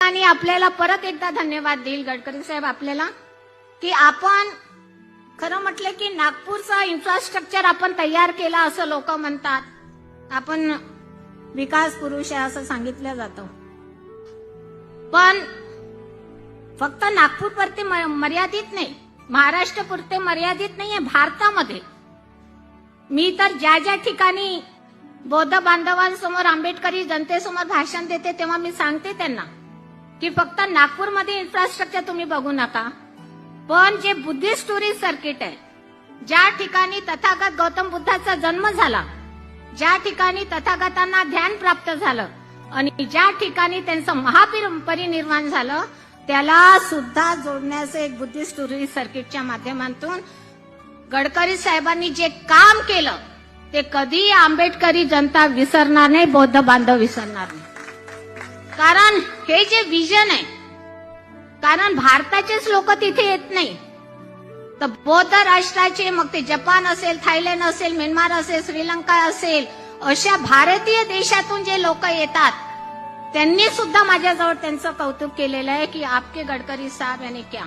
आणि आपल्याला परत एकदा धन्यवाद देईल गडकरी साहेब आपल्याला की आपण खरं म्हटलं की नागपूरचा इन्फ्रास्ट्रक्चर आपण तयार केला असं लोक म्हणतात। आपण विकास पुरुष आहे असं सांगितलं जातं, पण फक्त नागपूरपुरते मर्यादित नाही, महाराष्ट्रपुरते मर्यादित नाहीये। भारतामध्ये मी तर ज्या ज्या ठिकाणी बौद्ध बांधवांसमोर आंबेडकरी जनतेसमोर भाषण देते तेव्हा मी सांगते त्यांना की फक्त नागपूरमध्ये इन्फ्रास्ट्रक्चर तुम्ही बघू नका, पण जे बुद्धिस्ट टुरिस्ट सर्किट आहे, ज्या ठिकाणी तथागत गौतम बुद्धाचा जन्म झाला, ज्या ठिकाणी तथागतांना ध्यान प्राप्त झालं आणि ज्या ठिकाणी त्यांचं महापरिनिर्वाण झालं, त्याला सुद्धा जोडण्याचं एक बुद्धिस्ट टुरिस्ट सर्किटच्या माध्यमातून गडकरी साहेबांनी जे काम केलं ते कधी आंबेडकरी जनता विसरणार नाही, बौद्ध बांधव विसरणार नाही। कारण हे जे विजन आहे, कारण भारताचेच लोक तिथे येत नाही, तर बौद्ध राष्ट्राचे, मग ते जपान असेल, थायलंड असेल, म्यानमार असेल, श्रीलंका असेल, अशा भारतीय देशातून जे लोक येतात त्यांनी सुद्धा माझ्याजवळ त्यांचं कौतुक केलेलं आहे की आपके गडकरी साहब यानी क्या